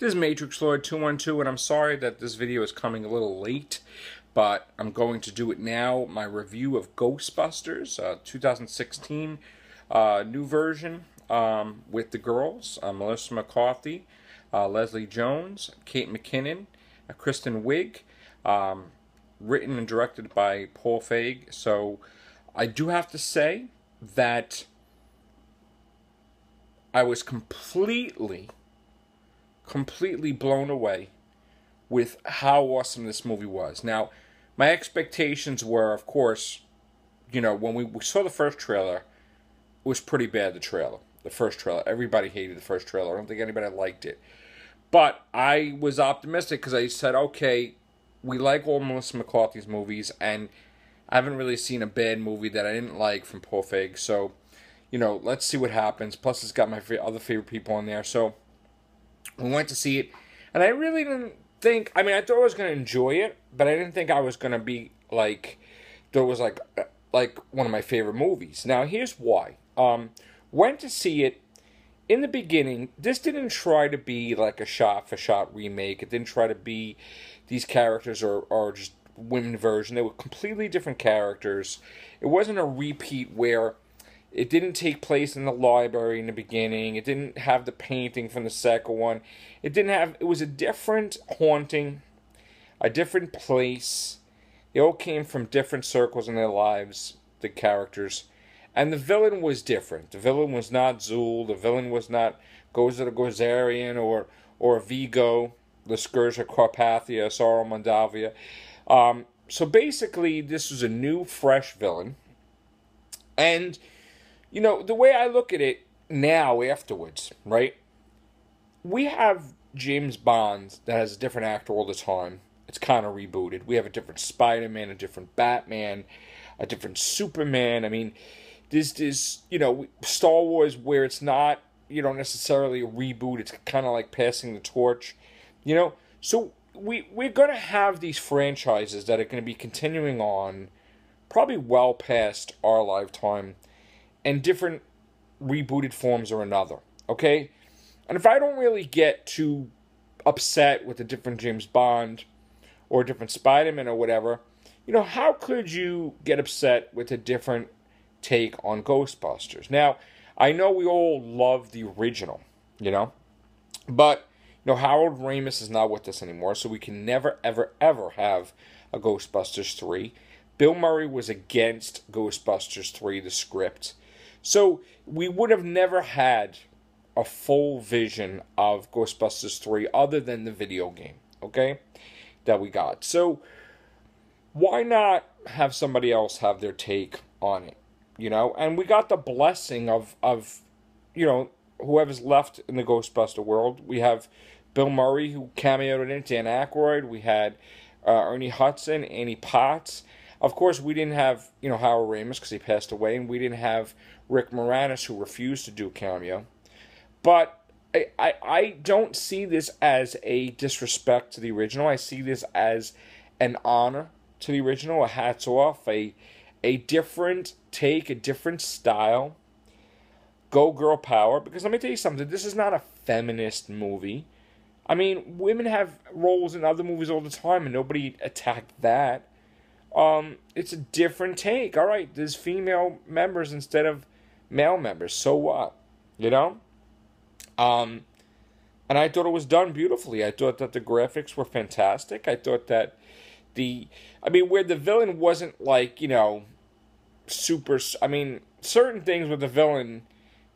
This is Matrixlord212, and I'm sorry that this video is coming a little late, but I'm going to do it now. My review of Ghostbusters, 2016 new version with the girls, Melissa McCarthy, Leslie Jones, Kate McKinnon, Kristen Wiig, written and directed by Paul Feig. So I do have to say that I was completely blown away with how awesome this movie was. Now, my expectations were, of course, when we saw the first trailer, it was pretty bad, the first trailer. Everybody hated the first trailer. I don't think anybody liked it. But I was optimistic because I said, okay, we like all Melissa McCarthy's movies, and I haven't really seen a bad movie that I didn't like from Paul Feig. So, let's see what happens. Plus, it's got my other favorite people in there. So, we went to see it, and I really didn't think, I thought I was going to enjoy it, but I didn't think I was going to be, thought it was, like one of my favorite movies. Now, here's why. Went to see it. In the beginning, this didn't try to be like a shot-for-shot remake. It didn't try to be these characters are just women version. They were completely different characters. It wasn't a repeat where it didn't take place in the library in the beginning. It didn't have the painting from the second one. It was a different haunting, a different place. They all came from different circles in their lives, the characters. And the villain was different. The villain was not Zool. The villain was not Gozer the Gozerian or Vigo, the Scourge of Carpathia, Sorrow Mondavia. So basically, this was a new, fresh villain. And, the way I look at it now, afterwards, right? We have James Bond that has a different actor all the time. It's kind of rebooted. We have a different Spider-Man, a different Batman, a different Superman. This Star Wars where it's not, necessarily a reboot. It's kind of like passing the torch, So we're going to have these franchises that are going to be continuing on probably well past our lifetime in different rebooted forms or another, okay? And if I don't really get too upset with a different James Bond or a different Spider-Man or whatever, how could you get upset with a different take on Ghostbusters? Now, I know we all love the original, but Harold Ramis is not with us anymore, so we can never, ever, ever have a Ghostbusters 3. Bill Murray was against Ghostbusters 3, the script. So we would have never had a full vision of Ghostbusters 3 other than the video game, okay, that we got. So why not have somebody else have their take on it? And we got the blessing of whoever's left in the Ghostbuster world. We have Bill Murray, who cameoed in it, Dan Aykroyd. We had Ernie Hudson, Annie Potts. Of course, we didn't have, Howard Ramis because he passed away, and we didn't have Rick Moranis, who refused to do a cameo. But I don't see this as a disrespect to the original. I see this as an honor to the original, a hats off, a different take, a different style. Go girl power. Because let me tell you something, this is not a feminist movie. Women have roles in other movies all the time, and nobody attacked that. It's a different take. All right, there's female members instead of male members. So what? And I thought it was done beautifully. I thought that the graphics were fantastic. I thought that where the villain wasn't super, certain things with the villain,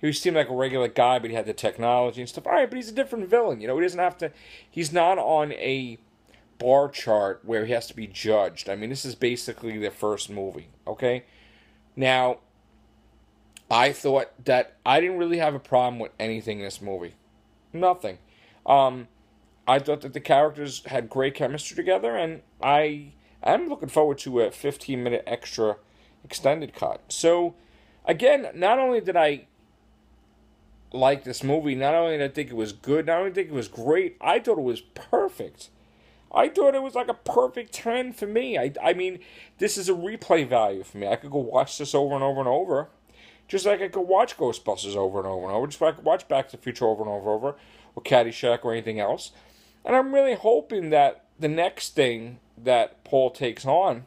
he seemed like a regular guy, but he had the technology and stuff. All right, but he's a different villain, he doesn't have to, he's not on a bar chart where he has to be judged. This is basically their first movie, okay? Now, I thought that I didn't really have a problem with anything in this movie. Nothing. I thought that the characters had great chemistry together, and I'm looking forward to a 15-minute extra extended cut. So, again, not only did I like this movie, not only did I think it was good, not only did I think it was great, I thought it was perfect. I thought it was like a perfect 10 for me. This is a replay value for me. I could go watch this over and over and over. Just like I could watch Ghostbusters over and over and over. Just like I could watch Back to the Future over and over and over. or Caddyshack or anything else. And I'm really hoping that the next thing that Paul takes on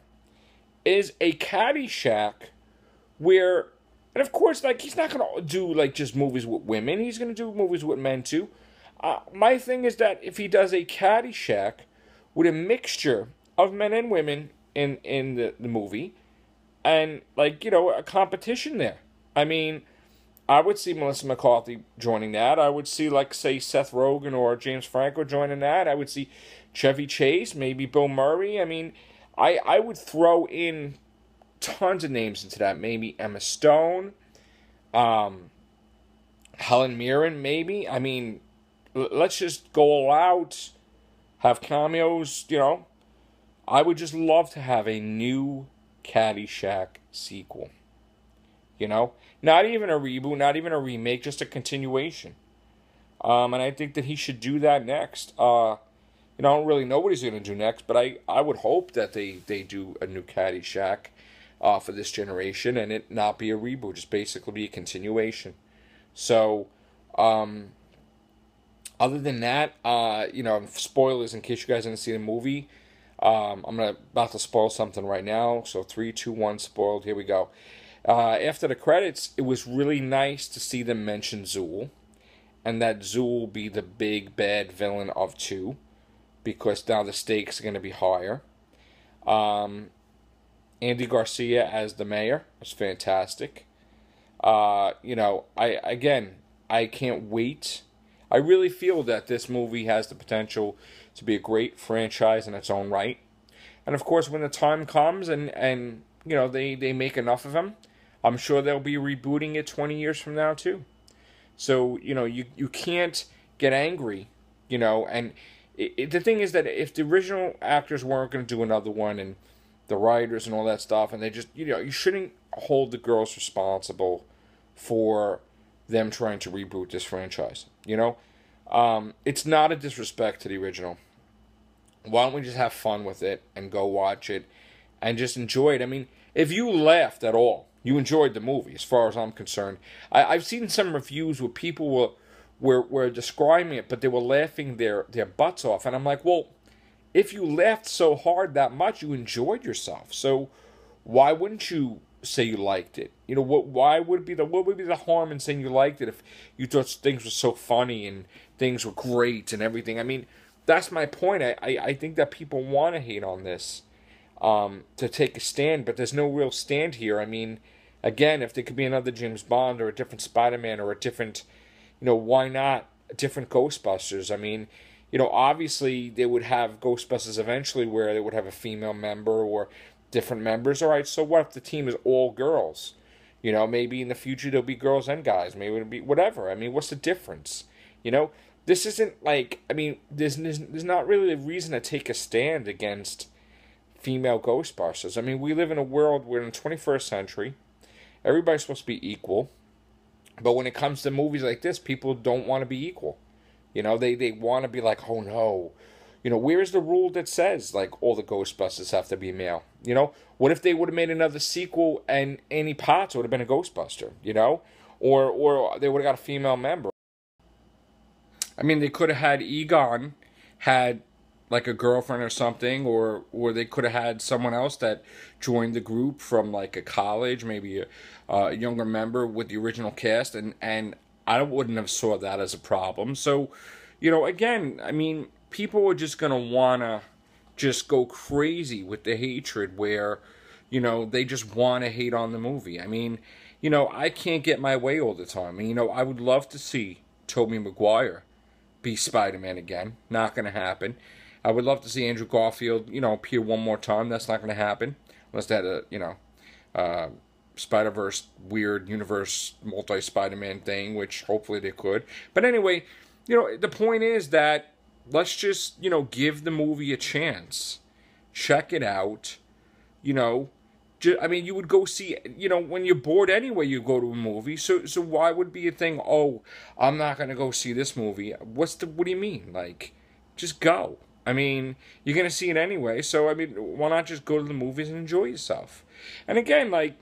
is a Caddyshack where, and of course, like, he's not going to do, like, just movies with women. He's going to do movies with men, too. My thing is that if he does a Caddyshack with a mixture of men and women in the movie, and, like, you know, a competition there. I mean, I would see Melissa McCarthy joining that. I would see, like, say, Seth Rogen or James Franco joining that. I would see Chevy Chase, maybe Bill Murray. I mean, I would throw in tons of names into that. Maybe Emma Stone, Helen Mirren, maybe. I mean, let's just go all out, have cameos, you know. I would just love to have a new Caddyshack sequel. You know? Not even a reboot, not even a remake, just a continuation. And I think that he should do that next. You know, I don't really know what he's going to do next, but I would hope that they do a new Caddyshack for this generation and it not be a reboot, just basically be a continuation. So, other than that, you know, spoilers in case you guys didn't see the movie. I'm about to spoil something right now. So 3, 2, 1, spoiled. Here we go. After the credits, it was really nice to see them mention Zool, and that Zool will be the big bad villain of 2, because now the stakes are going to be higher. Andy Garcia as the mayor was fantastic. You know, I can't wait. I really feel that this movie has the potential to be a great franchise in its own right. And of course, when the time comes and you know, they make enough of them, I'm sure they'll be rebooting it 20 years from now too. So, you know, you can't get angry, you know, and the thing is that if the original actors weren't going to do another one and the writers and all that stuff, and they just, you know, you shouldn't hold the girls responsible for them trying to reboot this franchise, you know? It's not a disrespect to the original. Why don't we just have fun with it and go watch it and just enjoy it? I mean, if you laughed at all, you enjoyed the movie, as far as I'm concerned. I've seen some reviews where people were describing it, but they were laughing their butts off. And I'm like, well, if you laughed so hard that much, you enjoyed yourself. So why wouldn't you say you liked it? You know, what would be the harm in saying you liked it if you thought things were so funny and things were great and everything? I mean, that's my point. I think that people want to hate on this to take a stand, but there's no real stand here. I mean, again, if there could be another James Bond or a different Spider-Man or a different, you know, why not a different Ghostbusters? I mean, you know, obviously they would have Ghostbusters eventually where they would have a female member or different members. All right, so what if the team is all girls? You know, maybe in the future there'll be girls and guys. Maybe it'll be whatever. I mean, what's the difference? You know, this isn't like, I mean, there's not really a reason to take a stand against female Ghostbusters. I mean, we live in a world where in the 21st century, everybody's supposed to be equal. But when it comes to movies like this, people don't want to be equal. You know, they want to be like, oh no. You know, where is the rule that says, like, all the Ghostbusters have to be male? You know, what if they would have made another sequel and Annie Potts would have been a Ghostbuster, you know? Or they would have got a female member. I mean, they could have had Egon had, like, a girlfriend or something, or they could have had someone else that joined the group from, like, a college, maybe a younger member with the original cast, and I wouldn't have saw that as a problem. So, you know, again, I mean, people are just going to want to just go crazy with the hatred where, you know, they just want to hate on the movie. I mean, you know, I can't get my way all the time. And, you know, I would love to see Tobey Maguire be Spider-Man again. Not going to happen. I would love to see Andrew Garfield, you know, appear one more time. That's not going to happen. Unless they had a, you know, Spider-Verse, weird universe, multi-Spider-Man thing, which hopefully they could. But anyway, you know, the point is that let's just, you know, give the movie a chance. Check it out. You know, I mean, you would go see, you know, when you're bored anyway, you go to a movie. So why would be a thing, oh, I'm not going to go see this movie? What do you mean? Like, just go. I mean, you're going to see it anyway. So, I mean, why not just go to the movies and enjoy yourself? And again, like,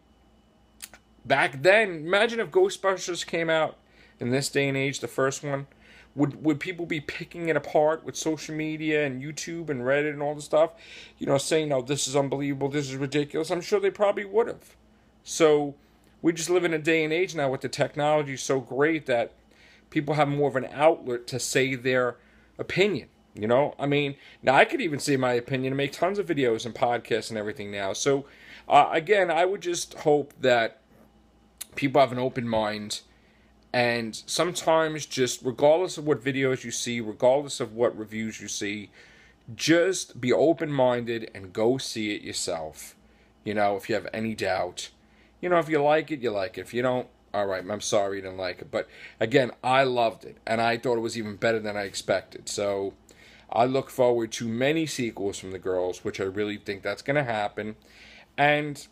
back then, imagine if Ghostbusters came out in this day and age, the first one, would people be picking it apart with social media and YouTube and Reddit and all the stuff, saying, "No, this is unbelievable, this is ridiculous"? I'm sure they probably would have. So we just live in a day and age now with the technology so great that people have more of an outlet to say their opinion. I mean, now I could even say my opinion and make tons of videos and podcasts and everything now. So, again, I would just hope that people have an open mind, and sometimes just regardless of what videos you see, regardless of what reviews you see, just be open-minded and go see it yourself. If you have any doubt. If you like it, you like it. If you don't, all right, I'm sorry you didn't like it. But again, I loved it, and I thought it was even better than I expected. So I look forward to many sequels from the girls, which I really think that's going to happen. And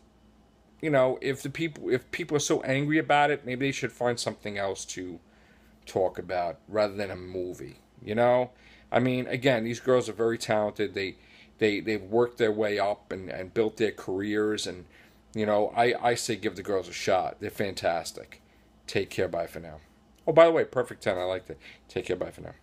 if people are so angry about it, maybe they should find something else to talk about rather than a movie. I mean, again, these girls are very talented. They've worked their way up and built their careers, and I say give the girls a shot. They're fantastic. Take care. Bye for now. Oh, by the way, perfect 10. I liked it. Take care. Bye for now.